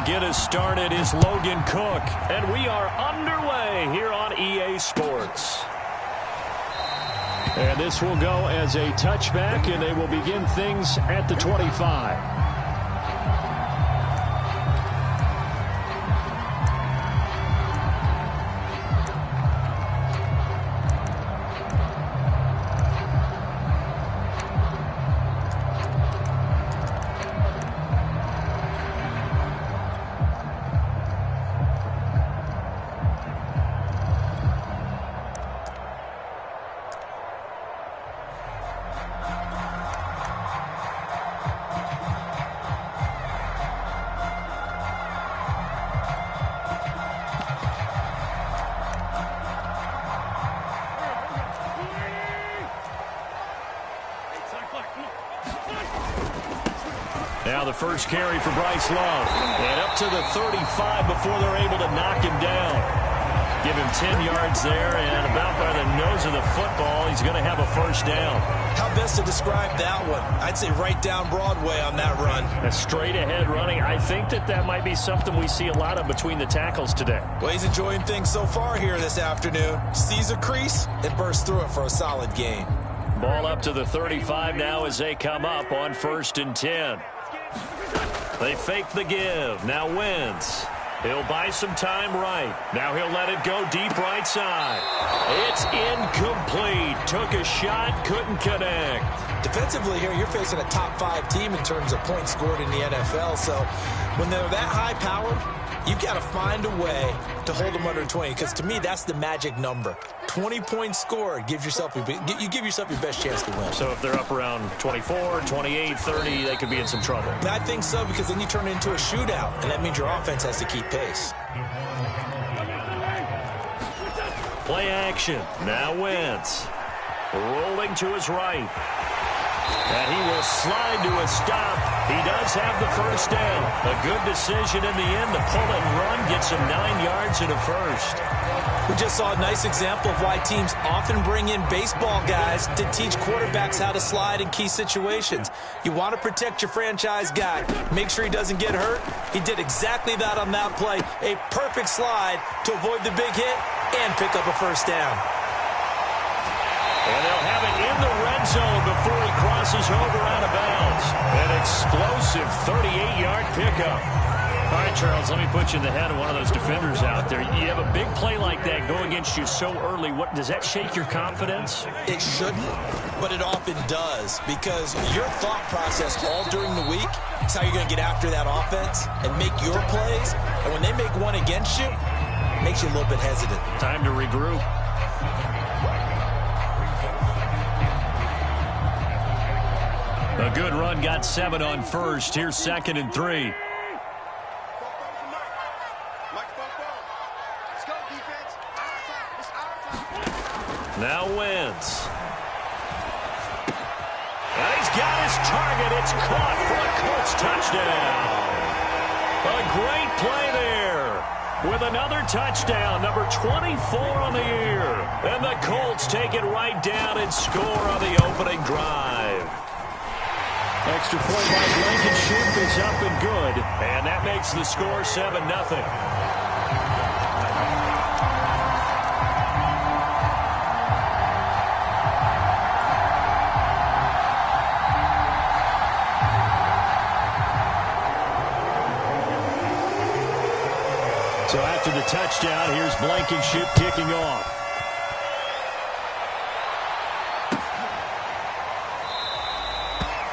get us started is Logan Cook. And we are underway here on EA Sports. And this will go as a touchback, and they will begin things at the 25. Now the first carry for Bryce Love. And up to the 35 before they're able to knock him down. Give him 10 yards there, and about by the nose of the football, he's going to have a first down. How best to describe that one? I'd say right down Broadway on that run. A straight-ahead running. I think that might be something we see a lot of between the tackles today. Well, he's enjoying things so far here this afternoon. Sees a crease and bursts through it for a solid gain. Ball up to the 35 now as they come up on 1st and 10. They fake the give. Now Wentz. He'll buy some time right. Now he'll let it go deep right side. It's incomplete. Took a shot, couldn't connect. Defensively here, you're facing a top-5 team in terms of points scored in the NFL. So when they're that high-powered, you've got to find a way to hold them under 20. Because to me, that's the magic number. 20 points scored, you give yourself your best chance to win. So if they're up around 24, 28, 30, they could be in some trouble. I think so, because then you turn it into a shootout, and that means your offense has to keep pace. Play action. Now Wentz. Rolling to his right. And he will slide to a stop. He does have the first down. A good decision in the end to pull it and run. Gets him 9 yards and a first. We just saw a nice example of why teams often bring in baseball guys to teach quarterbacks how to slide in key situations. You want to protect your franchise guy. Make sure he doesn't get hurt. He did exactly that on that play. A perfect slide to avoid the big hit and pick up a first down. And they'll have it in the red zone before he crosses over out of bounds. An explosive 38-yard pickup. All right, Charles, let me put you in the head of one of those defenders out there. You have a big play like that go against you so early. Does that shake your confidence? It shouldn't, but it often does, because your thought process all during the week is how you're going to get after that offense and make your plays. And when they make one against you, it makes you a little bit hesitant. Time to regroup. A good run, got 7 on first. Here's 2nd and 3. Now Wentz. And he's got his target. It's caught for a Colts touchdown. A great play there with another touchdown, number 24 on the year. And the Colts take it right down and score on the opening drive. Extra point by Blankenship is up and good. And that makes the score 7-0. So after the touchdown, here's Blankenship kicking off.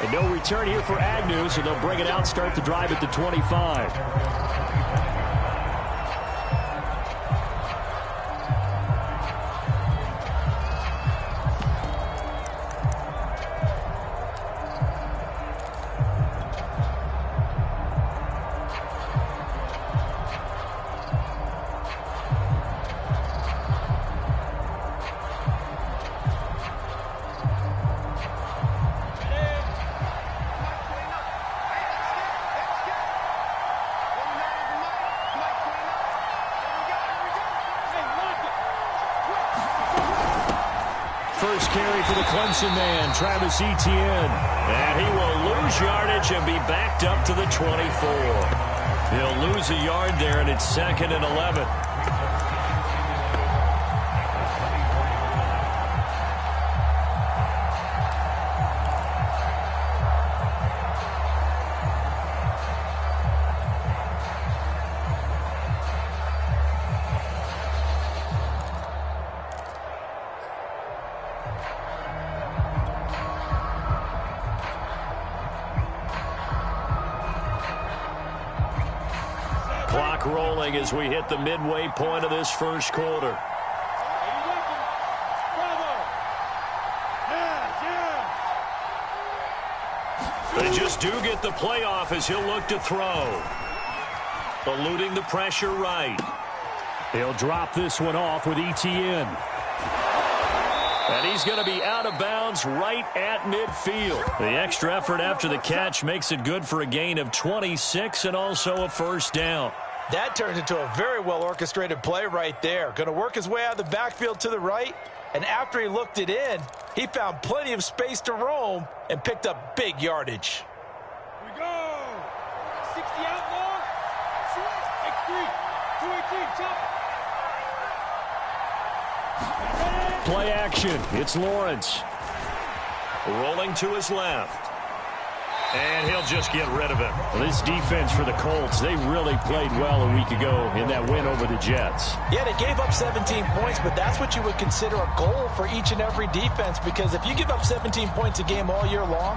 And no return here for Agnew, so they'll bring it out, start the drive at the 25. First carry for the Clemson man, Travis Etienne. And he will lose yardage and be backed up to the 24. He'll lose a yard there, and it's 2nd and 11. Clock rolling as we hit the midway point of this first quarter. They just do get the playoff as he'll look to throw. Eluding the pressure right. He'll drop this one off with ETN. And he's going to be out of bounds right at midfield. The extra effort after the catch makes it good for a gain of 26 and also a first down. That turns into a very well-orchestrated play right there. Going to work his way out of the backfield to the right. And after he looked it in, he found plenty of space to roam and picked up big yardage. Here we go. 60 out long. X3. 218. Chop. Play action. It's Lawrence. Rolling to his left. And he'll just get rid of it. Well, this defense for the Colts, they really played well a week ago in that win over the Jets. Yeah, they gave up 17 points, but that's what you would consider a goal for each and every defense, because if you give up 17 points a game all year long,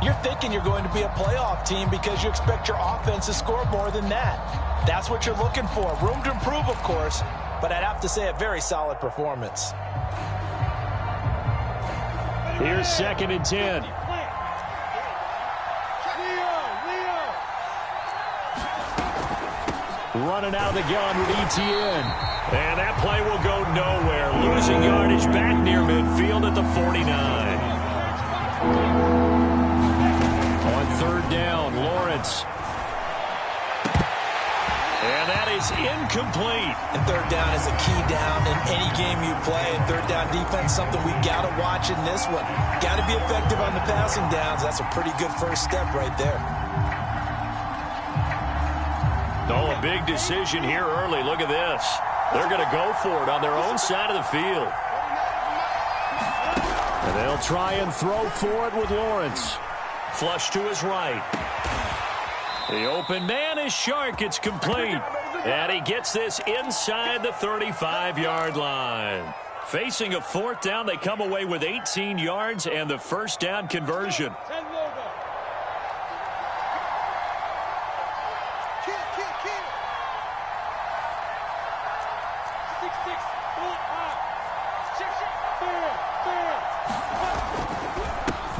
you're thinking you're going to be a playoff team because you expect your offense to score more than that. That's what you're looking for. Room to improve, of course, but I'd have to say a very solid performance. Here's 2nd and 10. Running out of the gun with ETN. And that play will go nowhere. Losing yardage back near midfield at the 49. On 3rd down, Lawrence. And that is incomplete. And 3rd down is a key down in any game you play. And 3rd down defense, something we got to watch in this one. Got to be effective on the passing downs. That's a pretty good first step right there. Oh, a big decision here early. Look at this. They're going to go for it on their own side of the field. And they'll try and throw for it with Lawrence. Flush to his right. The open man is Shark. It's complete. And he gets this inside the 35-yard line. Facing a 4th down, they come away with 18 yards and the first down conversion.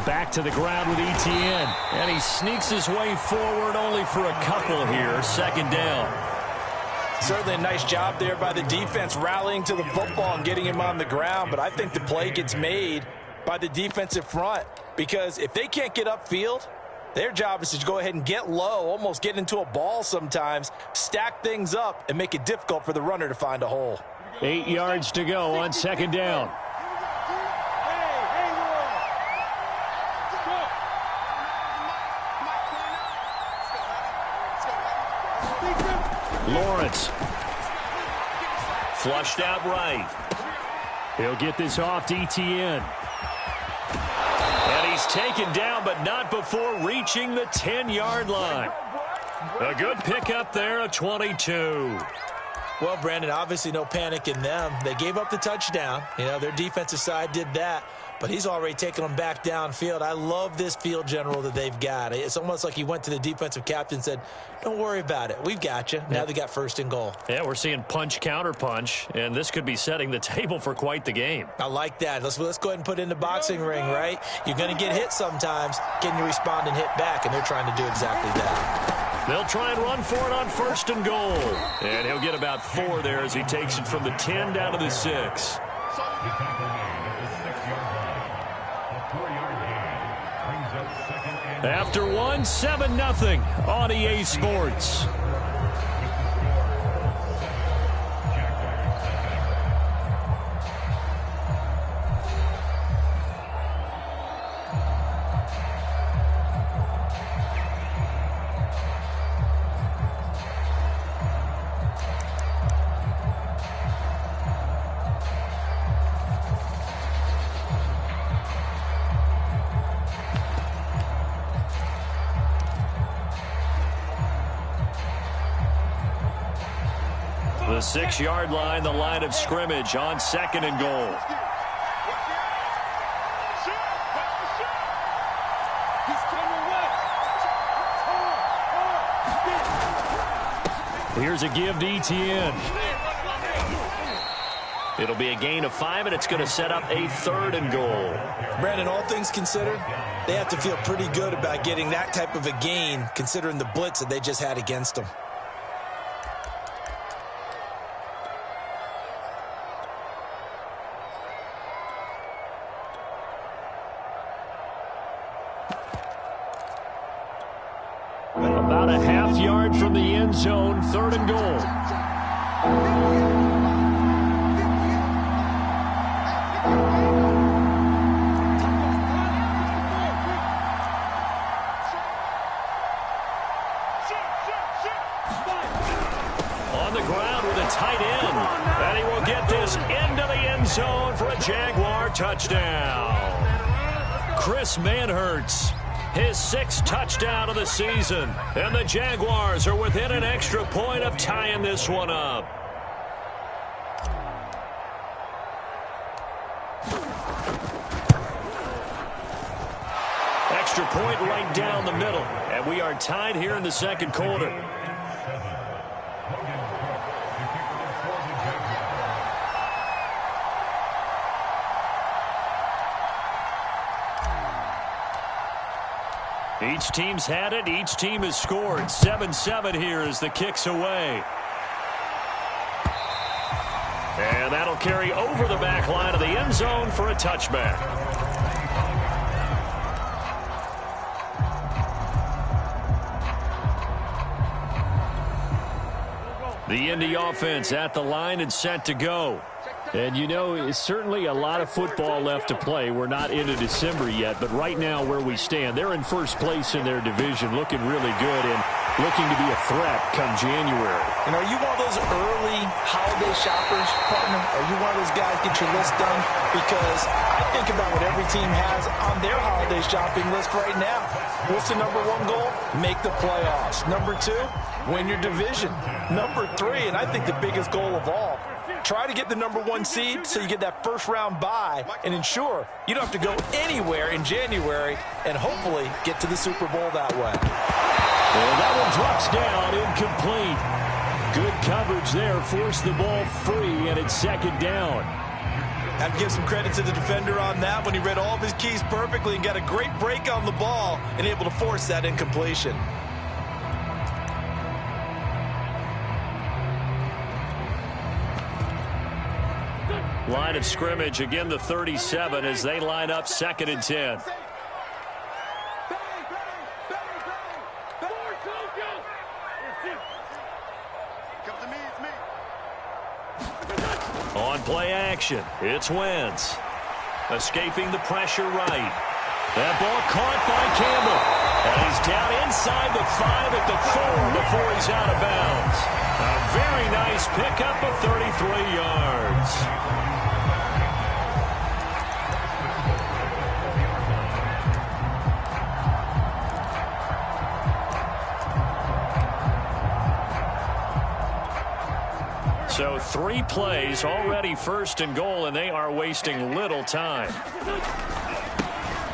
Back to the ground with ETN. And he sneaks his way forward only for a couple here. 2nd down. Certainly a nice job there by the defense rallying to the football and getting him on the ground. But I think the play gets made by the defensive front, because if they can't get upfield, their job is to go ahead and get low, almost get into a ball sometimes, stack things up, and make it difficult for the runner to find a hole. 8 yards to go on 2nd down. Lawrence. Flushed out right. He'll get this off to ETN. And he's taken down, but not before reaching the 10-yard line. A good pickup there, a 22. Well, Brandon, obviously no panic in them. They gave up the touchdown. You know, their defensive side did that. But he's already taken them back downfield. I love this field general that they've got. It's almost like he went to the defensive captain and said, don't worry about it. We've got you. Now they got 1st and goal. Yeah, we're seeing punch, counter punch, and this could be setting the table for quite the game. I like that. Let's go ahead and put it in the boxing ring, right? You're going to get hit sometimes. Can you respond and hit back? And they're trying to do exactly that. They'll try and run for it on 1st and goal. And he'll get about 4 there as he takes it from the 10 down to the 6. After one, 7-0 on EA Sports. 6-yard line, the line of scrimmage on 2nd and goal. Here's a give to Etienne. It'll be a gain of 5, and it's going to set up a 3rd and goal. Brandon, all things considered, they have to feel pretty good about getting that type of a gain, considering the blitz that they just had against them. About a half yard from the end zone, 3rd and goal. On the ground with a tight end. And he will get this into the end zone for a Jaguar touchdown. Chris Manhertz, his 6th touchdown of the season. And the Jaguars are within an extra point of tying this one up. Extra point right down the middle. And we are tied here in the 2nd quarter. Each team's had it. Each team has scored. 7-7 here as the kick's away. And that'll carry over the back line of the end zone for a touchback. The Indy offense at the line and set to go. And, you know, it's certainly a lot of football left to play. We're not into December yet, but right now where we stand, they're in first place in their division, looking really good and looking to be a threat come January. And are you one of those early holiday shoppers, partner? Are you one of those guys get your list done? Because I think about what every team has on their holiday shopping list right now. What's the number 1 goal? Make the playoffs. Number 2, win your division. Number 3, and I think the biggest goal of all, try to get the number 1 seed so you get that first-round bye and ensure you don't have to go anywhere in January and hopefully get to the Super Bowl that way. And that one drops down, incomplete. Good coverage there, forced the ball free, and it's 2nd down. Have to give some credit to the defender on that when he read all of his keys perfectly and got a great break on the ball and able to force that incompletion. Line of scrimmage, again the 37 as they line up 2nd and 10. On play action, it's Wentz. Escaping the pressure right. That ball caught by Campbell. And he's down inside the 5 at the 4 before he's out of bounds. A very nice pickup of 33 yards. So 3 plays, already 1st and goal, and they are wasting little time.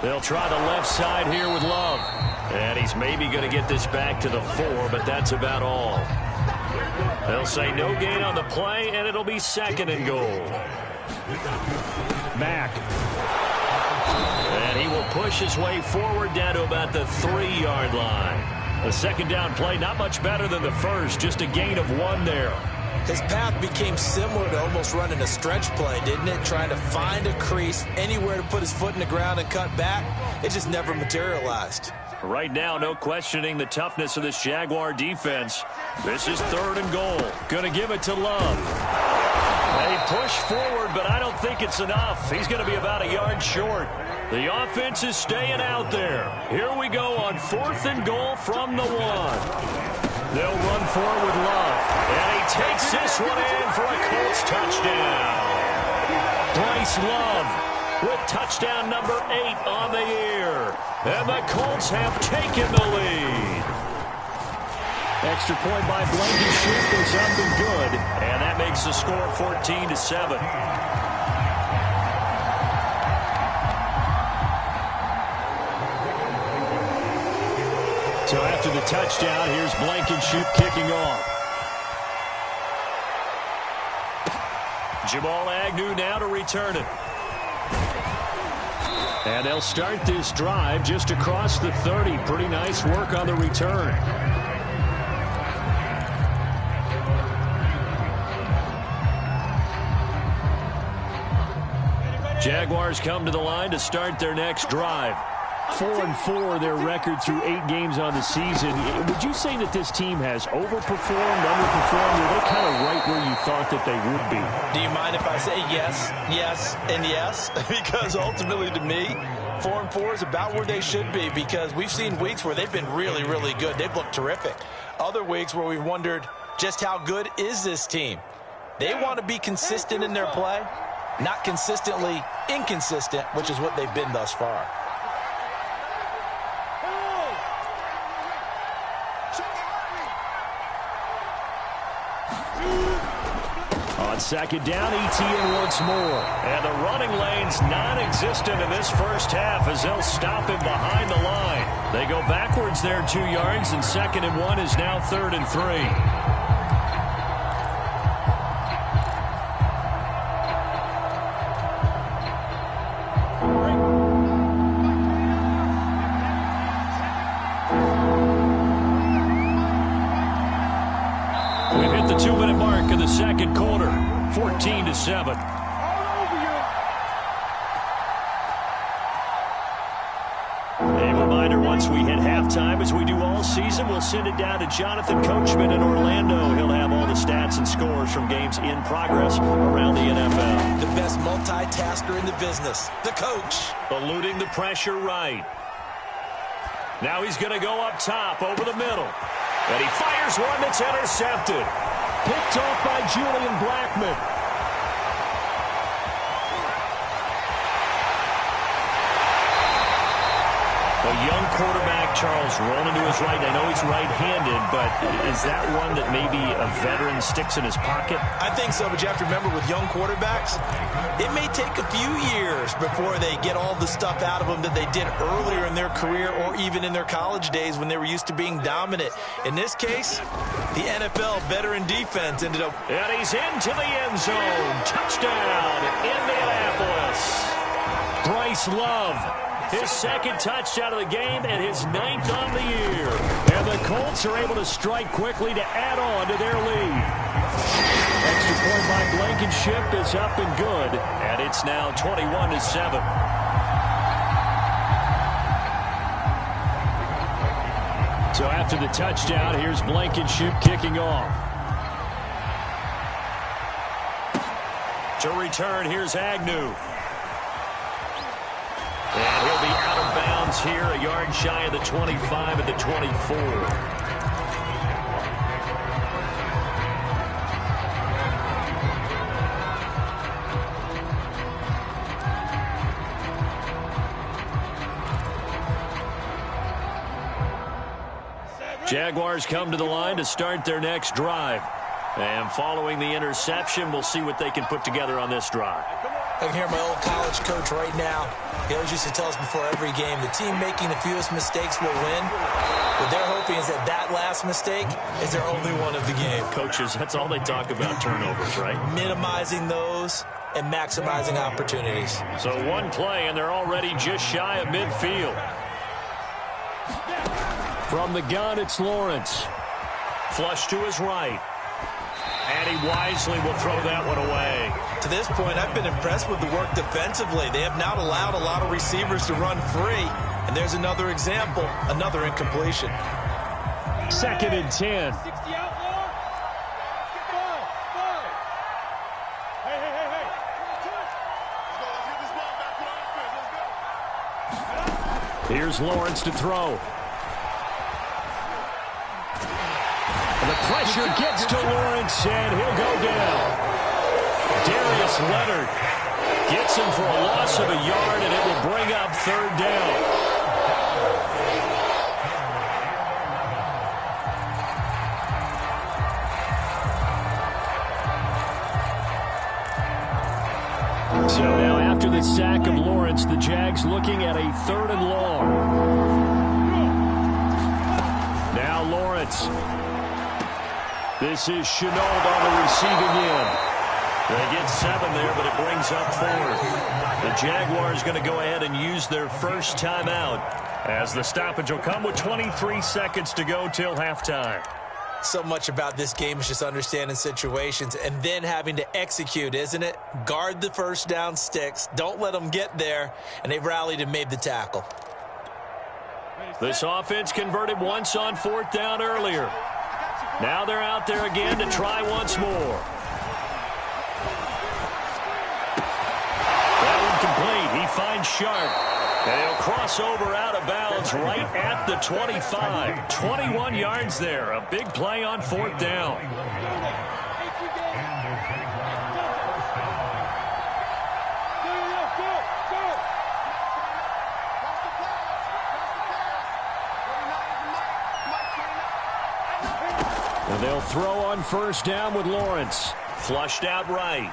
They'll try the left side here with Love. And he's maybe going to get this back to the 4, but that's about all. They'll say no gain on the play, and it'll be 2nd and goal. Mack. And he will push his way forward down to about the 3-yard line. The 2nd down play, not much better than the first, just a gain of 1 there. His path became similar to almost running a stretch play, didn't it? Trying to find a crease, anywhere to put his foot in the ground and cut back. It just never materialized. Right now, no questioning the toughness of this Jaguar defense. This is 3rd and goal. Going to give it to Love. They push forward, but I don't think it's enough. He's going to be about a yard short. The offense is staying out there. Here we go on 4th and goal from the 1. They'll run forward with Love. And he takes this one in for a Colts touchdown. Bryce Love with touchdown number 8 on the year. And the Colts have taken the lead. Extra point by Blankenship is up and good. And that makes the score 14-7. So after the touchdown, here's Blankenship kicking off. Jamal Agnew now to return it. And they'll start this drive just across the 30. Pretty nice work on the return. Jaguars come to the line to start their next drive. 4-4 their record through 8 games on the season. Would you say that this team has overperformed, underperformed? Are they kind of right where you thought that they would be? Do you mind if I say yes, yes, and yes? Because ultimately to me, 4-4 is about where they should be, because we've seen weeks where they've been really, really good. They've looked terrific. Other weeks where we've wondered just how good is this team. They want to be consistent in their play, not consistently inconsistent, which is what they've been thus far. On second down, ETN once more. And the running lane's non-existent in this first half as they'll stop him behind the line. They go backwards there 2 yards, and 2nd and 1 is now 3rd and 3. We've hit the 2-minute mark of the second quarter, 14-7. A reminder, once we hit halftime, as we do all season, we'll send it down to Jonathan Coachman in Orlando. He'll have all the stats and scores from games in progress around the NFL. The best multitasker in the business, the coach. Eluding the pressure right. Now he's going to go up top over the middle. And he fires one that's intercepted. Picked off by Julian Blackmon. A young quarterback, Charles, rolling to his right. I know he's right-handed, but is that one that maybe a veteran sticks in his pocket? I think so, but you have to remember with young quarterbacks, it may take a few years before they get all the stuff out of them that they did earlier in their career or even in their college days when they were used to being dominant. In this case, the NFL veteran defense ended up. And he's into the end zone. Touchdown, Indianapolis. Bryce Love. His 2nd touchdown of the game and his 9th on the year. And the Colts are able to strike quickly to add on to their lead. Extra point by Blankenship is up and good. And it's now 21-7. So after the touchdown, here's Blankenship kicking off. To return, here's Agnew. And he'll be out of bounds here, a yard shy of the 25 at the 24. Jaguars come to the line to start their next drive. And following the interception, we'll see what they can put together on this drive. I can hear my old college coach right now. He always used to tell us before every game, the team making the fewest mistakes will win. What they're hoping is that that last mistake is their only one of the game. Coaches, that's all they talk about, turnovers, right? Minimizing those and maximizing opportunities. So one play, and they're already just shy of midfield. From the gun, it's Lawrence. Flush to his right. And he wisely will throw that one away. To this point, I've been impressed with the work defensively. They have not allowed a lot of receivers to run free. And there's another example, another incompletion. 2nd and 10. 60 out, Lord. Five. Hey. Let's get this ball back to the offense. Let's go. Here's Lawrence to throw. And the pressure gets to Lawrence, and he'll go down. Darius Leonard gets him for a loss of a yard, and it will bring up 3rd down. So now after the sack of Lawrence, the Jags looking at a 3rd and long. Now Lawrence. This is Chenault on the receiving end. They get 7 there, but it brings up 4th. The Jaguars going to go ahead and use their first timeout, as the stoppage will come with 23 seconds to go till halftime. So much about this game is just understanding situations and then having to execute, isn't it? Guard the first down sticks. Don't let them get there. And they've rallied and made the tackle. This offense converted once on 4th down earlier. Now they're out there again to try once more. That one complete. He finds Sharp. And he'll cross over out of bounds right at the 25. 21 yards there. A big play on 4th down. And they'll throw on 1st down with Lawrence. Flushed out right.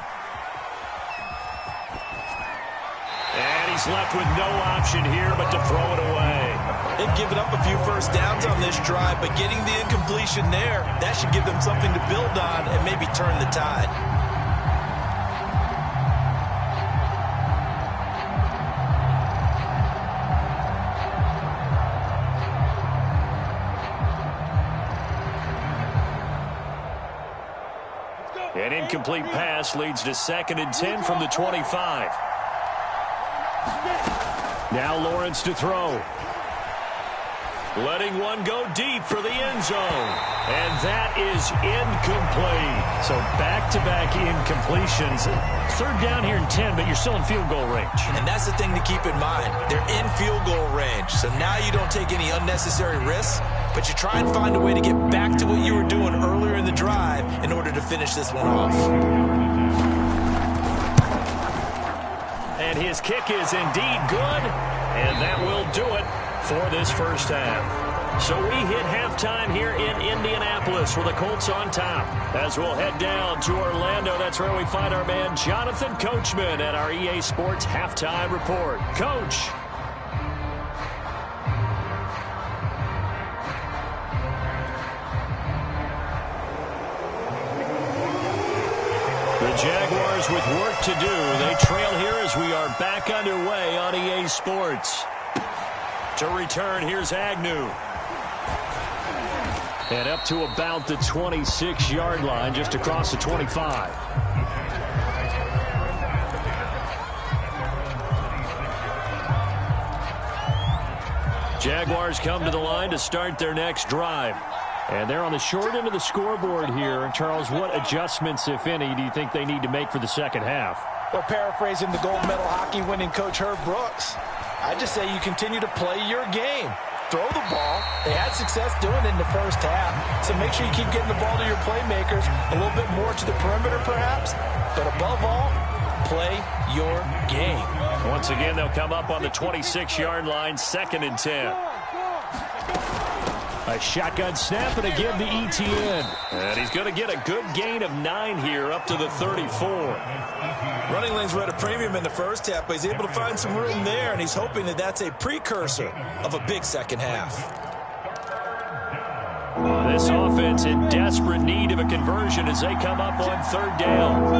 And he's left with no option here but to throw it away. They've given up a few first downs on this drive, but getting the incompletion there, that should give them something to build on and maybe turn the tide. An incomplete pass leads to 2nd and 10 from the 25. Now Lawrence to throw. Letting one go deep for the end zone. And that is incomplete. So back-to-back incompletions. 3rd down here and 10, but you're still in field goal range. And that's the thing to keep in mind. They're in field goal range. So now you don't take any unnecessary risks, but you try and find a way to get back to what you were doing earlier in the drive in order to finish this one off. And his kick is indeed good, and that will do it for this first half. So we hit halftime here in Indianapolis with the Colts on top. As we'll head down to Orlando, that's where we find our man Jonathan Coachman at our EA Sports Halftime Report. Coach. The Jaguars with work to do. They trail here as we are back underway on EA Sports. To return, here's Agnew. And up to about the 26-yard line, just across the 25. Jaguars come to the line to start their next drive. And they're on the short end of the scoreboard here. Charles, what adjustments, if any, do you think they need to make for the second half? Well, paraphrasing the gold medal hockey winning coach Herb Brooks, I just say you continue to play your game. Throw the ball. They had success doing it in the first half. So make sure you keep getting the ball to your playmakers, a little bit more to the perimeter perhaps. But above all, play your game. Once again, they'll come up on the 26-yard line, 2nd and 10. A shotgun snap and again to Etienne. And he's going to get a good gain of 9 here up to the 34. Running lanes were at a premium in the first half, but he's able to find some room there, and he's hoping that that's a precursor of a big second half. This offense in desperate need of a conversion as they come up on 3rd down.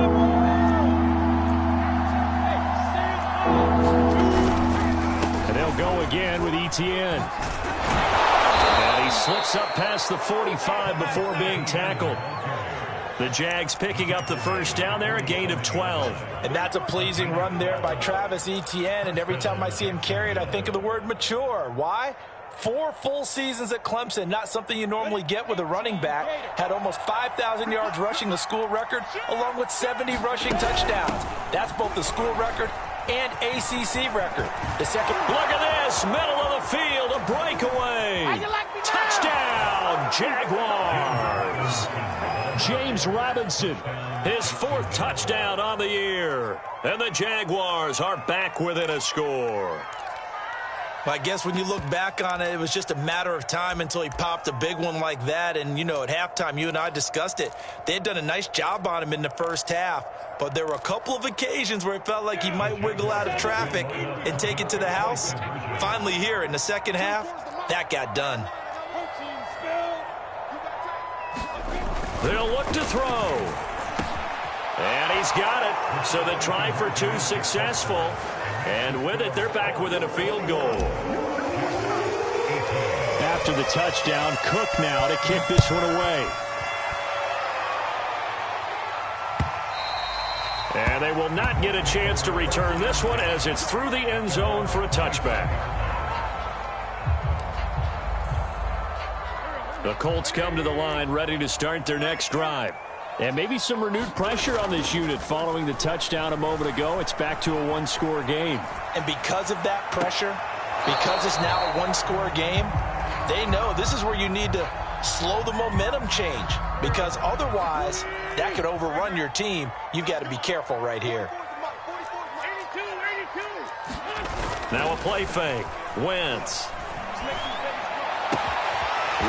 And they'll go again with Etienne. And he slips up past the 45 before being tackled. The Jags picking up the first down there, a gain of 12. And that's a pleasing run there by Travis Etienne. And every time I see him carry it, I think of the word mature. Why? 4 full seasons at Clemson, not something you normally get with a running back. Had almost 5,000 yards rushing, the school record, along with 70 rushing touchdowns. That's both the school record and ACC record. The second. Look at this, middle of the field, a breakaway. Touchdown, Jaguars. James Robinson, his 4th touchdown on the year. And the Jaguars are back within a score. I guess when you look back on it, it was just a matter of time until he popped a big one like that. And, you know, at halftime, you and I discussed it. They had done a nice job on him in the first half. But there were a couple of occasions where it felt like he might wiggle out of traffic and take it to the house. Finally here in the second half, that got done. They'll look to throw. And he's got it. So the try for two successful. And with it, they're back within a field goal. After the touchdown, Cook now to kick this one away. And they will not get a chance to return this one as it's through the end zone for a touchback. The Colts come to the line ready to start their next drive. And maybe some renewed pressure on this unit following the touchdown a moment ago. It's back to a one-score game. And because of that pressure, because it's now a one-score game, they know this is where you need to slow the momentum change. Because otherwise, that could overrun your team. You've got to be careful right here. Now a play fake. Wentz.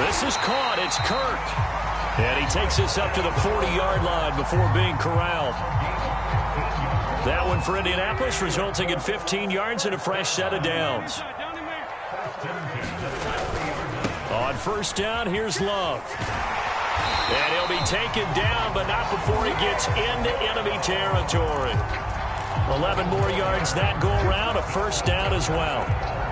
This is caught. It's Kirk. And he takes this up to the 40-yard line before being corralled. That one for Indianapolis, resulting in 15 yards and a fresh set of downs. On first down, here's Love. And he'll be taken down, but not before he gets into enemy territory. 11 more yards that go around, a first down as well.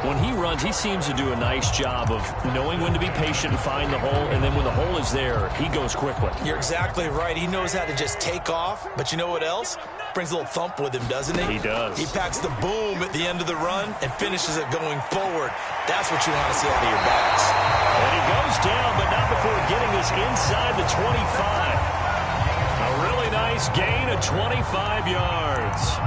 When he runs, he seems to do a nice job of knowing when to be patient and find the hole, and then when the hole is there, he goes quickly. You're exactly right. He knows how to just take off, but you know what else? Brings a little thump with him, doesn't he? He does. He packs the boom at the end of the run and finishes it going forward. That's what you want to see out of your backs. And he goes down, but not before getting this inside the 25. A really nice gain of 25 yards.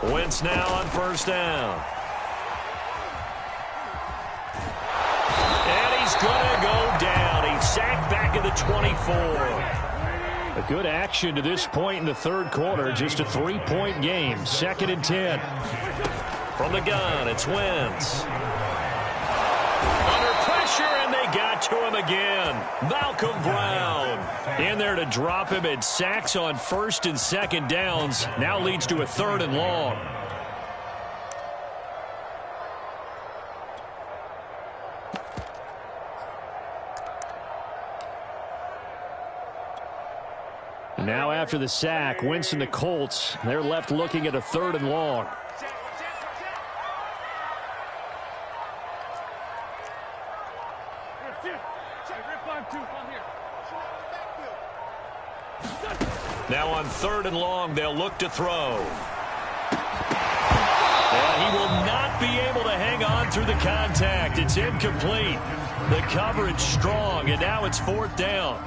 Wentz now on first down. And he's going to go down. He's sacked back at the 24. A good action to this point in the third quarter. Just a 3-point game. 2nd and 10. From the gun, it's Wentz. Under pressure, and they got to him again. Malcolm Brown in there to drop him, and sacks on first and second downs. Now leads to a 3rd and long. Now after the sack, Wentz and the Colts, they're left looking at a 3rd and long. Now on 3rd and long, they'll look to throw. And he will not be able to hang on through the contact. It's incomplete. The coverage strong, and now it's 4th down.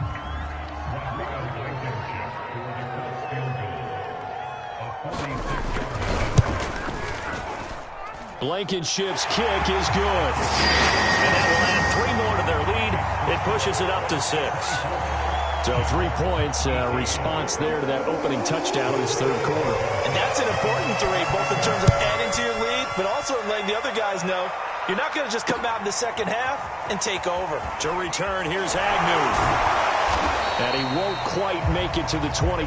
Blankenship's kick is good. And that will add 3 more to their lead. It pushes it up to 6. So 3 points, response there to that opening touchdown in this third quarter. And that's an important 3, both in terms of adding to your lead, but also in letting the other guys know you're not going to just come out in the second half and take over. To return, here's Agnew. And he won't quite make it to the 25.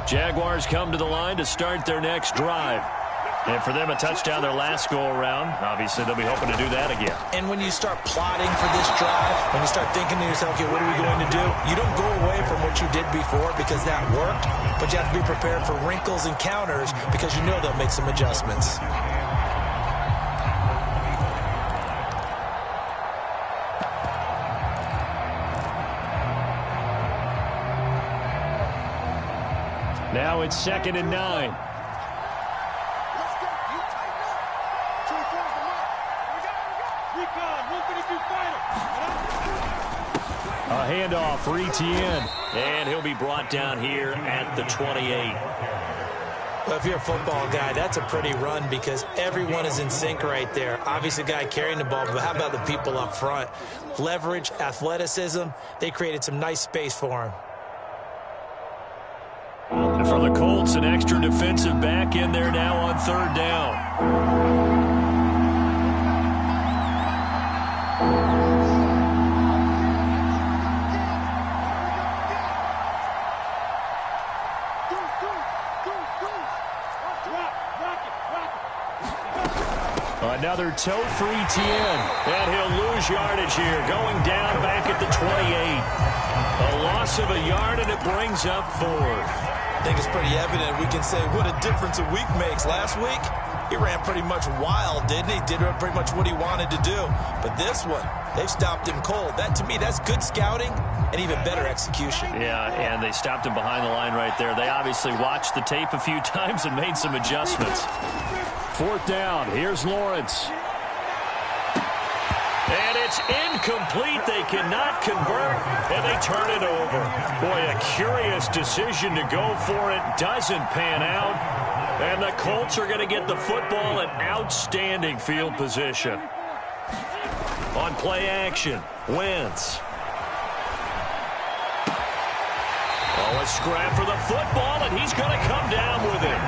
Jaguars come to the line to start their next drive. And for them, a touchdown their last go-around. Obviously, they'll be hoping to do that again. And when you start plotting for this drive, when you start thinking to yourself, okay, what are we going to do? You don't go away from what you did before because that worked, but you have to be prepared for wrinkles and counters because you know they'll make some adjustments. Now it's 2nd and 9. handoff for Etienne. And he'll be brought down here at the 28. Well, if you're a football guy, that's a pretty run because everyone is in sync right there. Obviously, the guy carrying the ball, but how about the people up front? Leverage, athleticism, they created some nice space for him. And for the Colts, an extra defensive back in there now on 3rd down. Another toe for Etienne, and he'll lose yardage here, going down back at the 28. A loss of a yard, and it brings up 4th. I think it's pretty evident. We can say what a difference a week makes. Last week, he ran pretty much wild, didn't he? Did pretty much what he wanted to do. But this one, they've stopped him cold. That, to me, that's good scouting and even better execution. Yeah, and they stopped him behind the line right there. They obviously watched the tape a few times and made some adjustments. 4th down. Here's Lawrence. And it's incomplete. They cannot convert, and they turn it over. Boy, a curious decision to go for it. Doesn't pan out. And the Colts are going to get the football in outstanding field position. On play action, Wentz. Oh, a scrap for the football, and he's going to come down with it.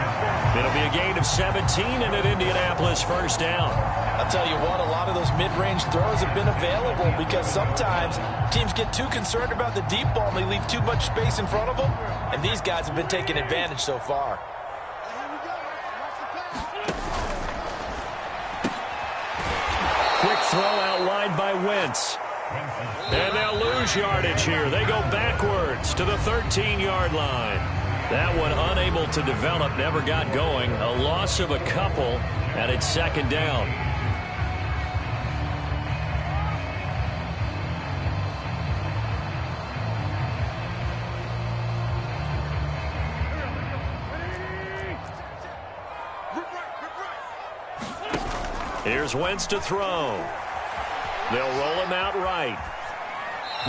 It'll be a gain of 17 and an Indianapolis 1st down. I'll tell you what, a lot of those mid-range throws have been available because sometimes teams get too concerned about the deep ball and they leave too much space in front of them, and these guys have been taking advantage so far. Quick throw outlined by Wentz. And they'll lose yardage here. They go backwards to the 13-yard line. That one unable to develop, never got going. A loss of a couple, and it's 2nd down. Here's Wentz to throw. They'll roll him out right.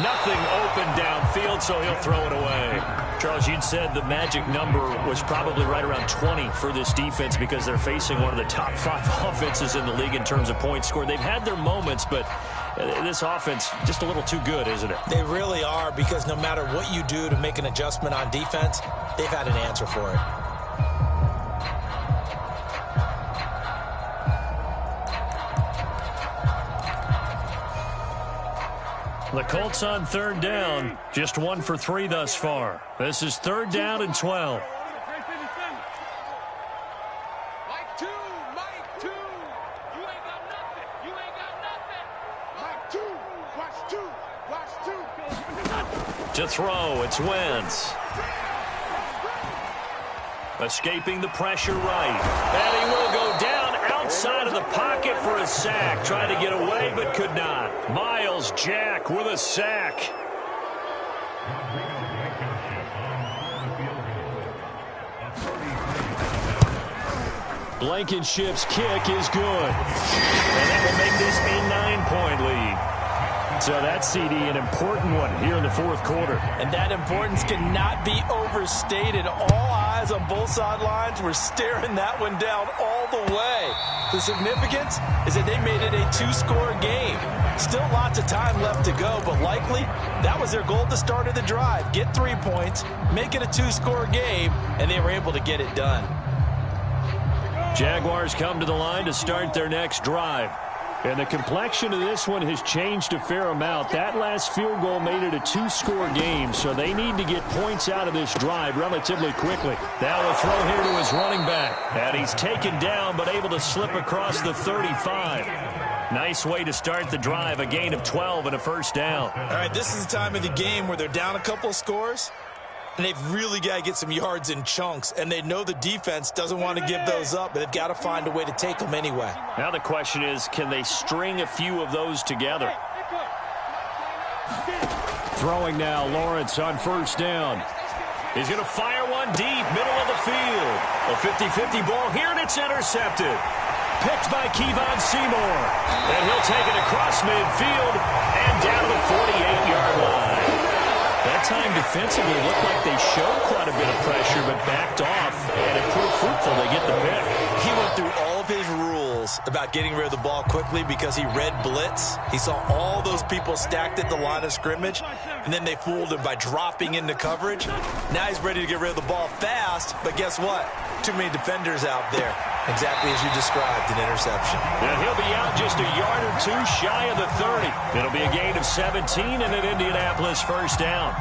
Nothing open downfield, so he'll throw it away. Charles, you'd said the magic number was probably right around 20 for this defense because they're facing one of the top 5 offenses in the league in terms of points scored. They've had their moments, but this offense just a little too good, isn't it? They really are, because no matter what you do to make an adjustment on defense, they've had an answer for it. The Colts on 3rd down, just 1 for 3 thus far. This is 3rd down and 12. Mike 2, Mike 2. You ain't got nothing. You ain't got nothing. Mike 2, watch 2, watch 2. To throw, it's Wentz. Escaping the pressure right. And he will go down outside of the pocket for a sack. Tried to get away, but could not. Miles Jack with a sack. Blankenship's kick is good. And that will make this a 9-point lead. So that CD, an important one here in the 4th quarter. And that importance cannot be overstated. All eyes on both sidelines were staring that one down all the way. The significance is that they made it a 2-score game. Still lots of time left to go, but likely that was their goal at the start of the drive. Get 3 points, make it a 2-score game, and they were able to get it done. Jaguars come to the line to start their next drive. And the complexion of this one has changed a fair amount. That last field goal made it a 2-score game, so they need to get points out of this drive relatively quickly. Now a throw here to his running back. And he's taken down, but able to slip across the 35. Nice way to start the drive, a gain of 12 and a 1st down. All right, this is the time of the game where they're down a couple of scores, and they've really got to get some yards in chunks, and they know the defense doesn't want to give those up, but they've got to find a way to take them anyway. Now the question is, can they string a few of those together? Throwing now, Lawrence on 1st down. He's going to fire one deep, middle of the field. A 50-50 ball here, and it's intercepted. Picked by Kevon Seymour. And he'll take it across midfield and down to the 48-yard line. that time defensively, looked like they showed quite a bit of pressure, but backed off, and it proved fruitful. They get the pick. He went through all of his rules about getting rid of the ball quickly because he read blitz. He saw all those people stacked at the line of scrimmage, and then they fooled him by dropping into coverage. Now he's ready to get rid of the ball fast, but guess what? Too many defenders out there. Exactly as you described, an interception. And he'll be out just a yard or two shy of the 30. It'll be a gain of 17 and an Indianapolis first down.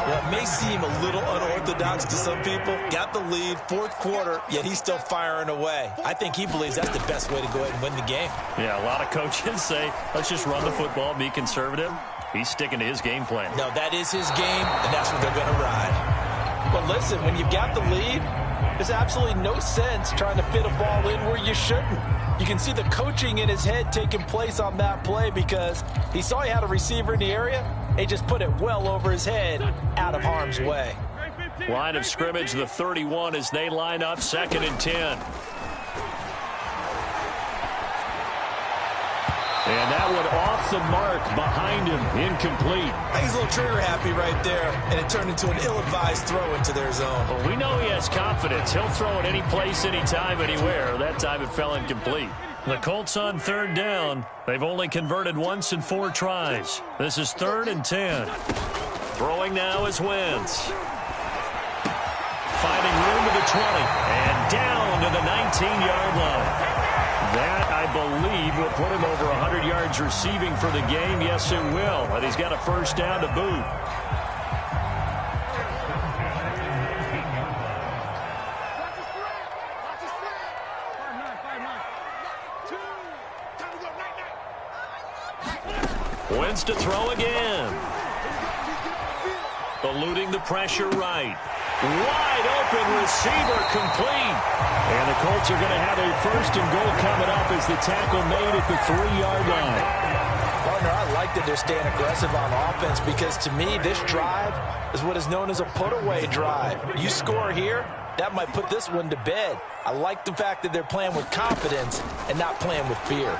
Well, it may seem a little unorthodox to some people. Got the lead, fourth quarter, yet he's still firing away. I think he believes that's the best way to go ahead and win the game. Yeah, a lot of coaches say, let's just run the football, be conservative. He's sticking to his game plan. No, that is his game, and that's what they're going to ride. Well, listen, when you've got the lead, there's absolutely no sense trying to fit a ball in where you shouldn't. You can see the coaching in his head taking place on that play because he saw he had a receiver in the area. He just put it well over his head, out of harm's way. Line of scrimmage, the 31 as they line up, 2nd and 10. And that one off the mark behind him, incomplete. He's a little trigger happy right there, and it turned into an ill-advised throw into their zone. Well, we know he has confidence. He'll throw it any place, anytime, anywhere. That time it fell incomplete. The Colts on 3rd down. They've only converted once in 4 tries. This is 3rd and 10. Throwing now is Wentz. Finding room to the 20 and down to the 19-yard line. That, I believe, will put him over 100 yards receiving for the game. Yes, it will. And he's got a first down to boot. Wentz to throw again. Eluding the pressure right. Wide open receiver complete. And the Colts are going to have a 1st and goal coming up as the tackle made at the 3-yard line. Partner, I like that they're staying aggressive on offense because to me this drive is what is known as a put-away drive. You score here, that might put this one to bed. I like the fact that they're playing with confidence and not playing with fear.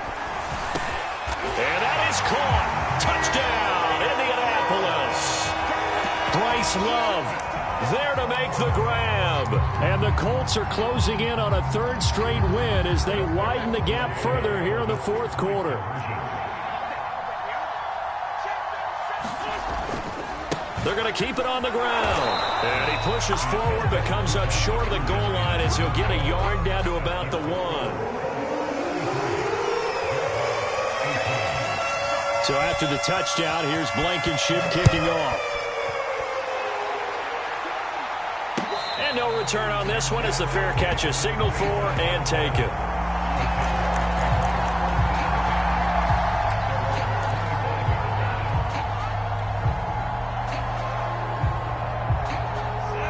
And that is caught. Touchdown, Indianapolis. Bryce Love there to make the grab. And the Colts are closing in on a 3rd straight win as they widen the gap further here in the 4th quarter. They're going to keep it on the ground. And he pushes forward but comes up short of the goal line as he'll get a yard down to about the 1. So after the touchdown, here's Blankenship kicking off. And no return on this one as the fair catch is signaled for and taken.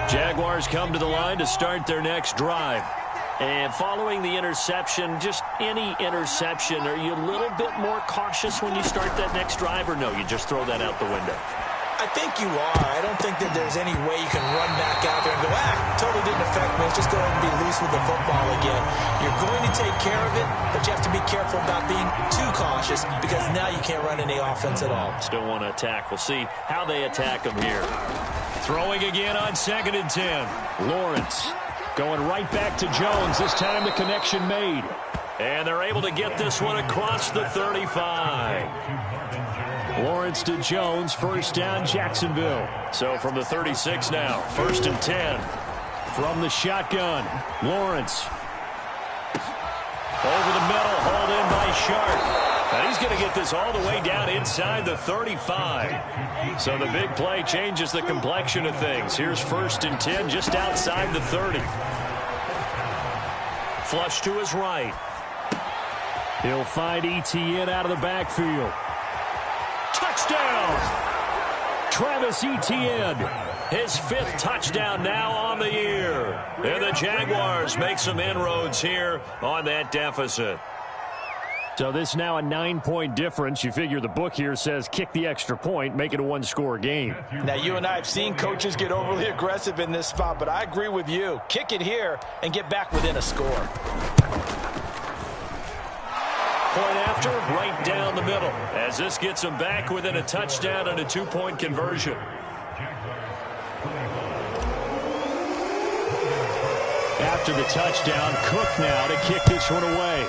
Jaguars come to the line to start their next drive. And following the interception, just any interception, are you a little bit more cautious when you start that next drive, or no, you just throw that out the window? I think you are. I don't think that there's any way you can run back out there and go, totally didn't affect me. Let's just go ahead and be loose with the football again. You're going to take care of it, but you have to be careful about being too cautious because now you can't run any offense at all. Still want to attack. We'll see how they attack them here. Throwing again on 2nd and 10. Lawrence going right back to Jones. This time the connection made. And they're able to get this one across the 35. Lawrence to Jones, first down, Jacksonville. So from the 36 now, 1st and 10. From the shotgun, Lawrence. Over the middle, hauled in by Sharp. And he's going to get this all the way down inside the 35. So the big play changes the complexion of things. Here's 1st and 10 just outside the 30. Flush to his right. He'll find Etienne out of the backfield. Touchdown! Travis Etienne, his 5th touchdown now on the year. And the Jaguars make some inroads here on that deficit. So this now a 9-point difference. You figure the book here says kick the extra point, make it a 1-score game. Now, you and I have seen coaches get overly aggressive in this spot, but I agree with you. Kick it here and get back within a score. Point after, right down the middle, as this gets them back within a touchdown and a 2-point conversion. After the touchdown, Cook now to kick this one away.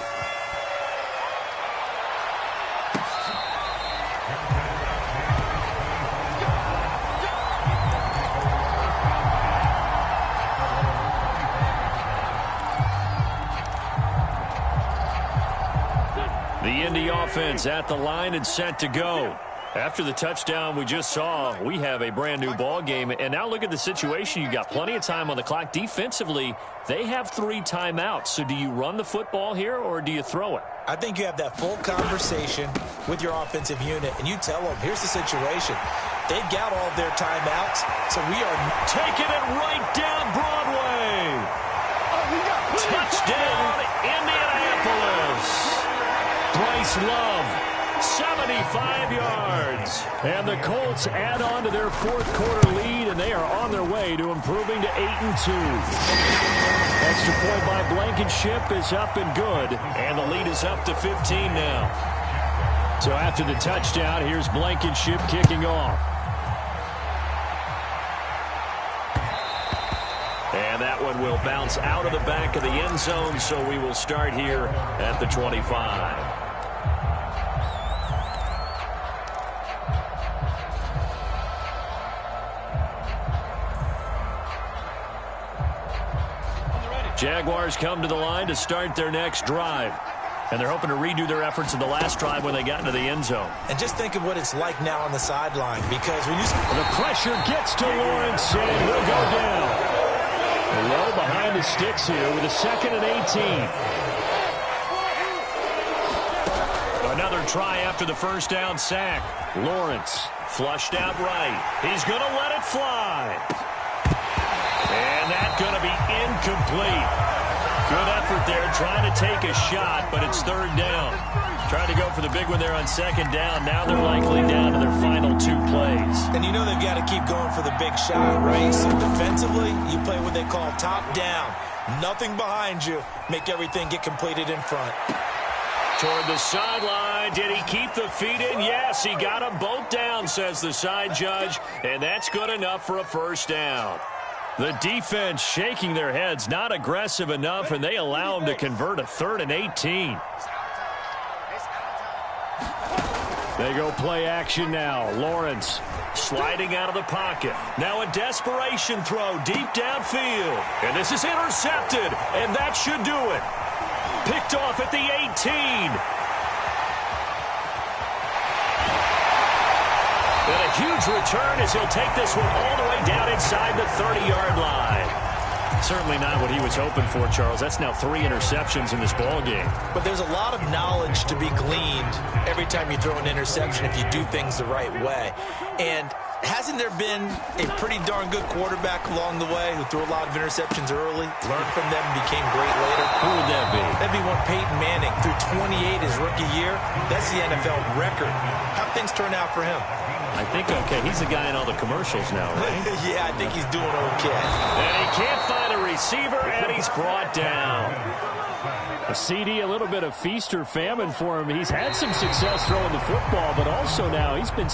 The Indy offense at the line and set to go. After the touchdown we just saw, we have a brand new ball game. And now look at the situation. You got plenty of time on the clock. Defensively, they have 3 timeouts. So do you run the football here or do you throw it? I think you have that full conversation with your offensive unit, and you tell them, here's the situation. They've got all their timeouts, so we are taking it right down Broadway. Touchdown, Indianapolis. Bryce Love, 75 yards. And the Colts add on to their 4th quarter lead, and they are on their way to improving to 8-2. Extra point by Blankenship is up and good, and the lead is up to 15 now. So after the touchdown, here's Blankenship kicking off. And that one will bounce out of the back of the end zone, so we will start here at the 25. Jaguars come to the line to start their next drive. And they're hoping to redo their efforts in the last drive when they got into the end zone. And just think of what it's like now on the sideline, because when you... The pressure gets to Lawrence, and he'll go down. Low behind the sticks here with a 2nd and 18. Another try after the first down sack. Lawrence flushed out right. He's going to let it fly. And that's going to be incomplete. Good effort there, trying to take a shot, but it's 3rd down. Trying to go for the big one there on 2nd down. Now they're likely down to their final 2 plays. And you know they've got to keep going for the big shot, right? So defensively, you play what they call top down. Nothing behind you. Make everything get completed in front. Toward the sideline. Did he keep the feet in? Yes, he got them both down, says the side judge. And that's good enough for a 1st down. The defense shaking their heads, not aggressive enough, and they allow them to convert a 3rd and 18. They go play action now. Lawrence sliding out of the pocket. Now a desperation throw deep downfield. And this is intercepted, and that should do it. Picked off at the 18. And a huge return as he'll take this one all the way down inside the 30-yard line. Certainly not what he was hoping for, Charles. That's now 3 interceptions in this ball game. But there's a lot of knowledge to be gleaned every time you throw an interception if you do things the right way. And hasn't there been a pretty darn good quarterback along the way who threw a lot of interceptions early, learned from them, and became great later? Who would that be? That'd be one Peyton Manning. Threw 28 his rookie year. That's the NFL record. How'd things turn out for him? I think, okay, he's the guy in all the commercials now, right? Yeah, I think he's doing okay. And he can't find a receiver, and he's brought down. A CD, a little bit of feast or famine for him. He's had some success throwing the football, but also now he's been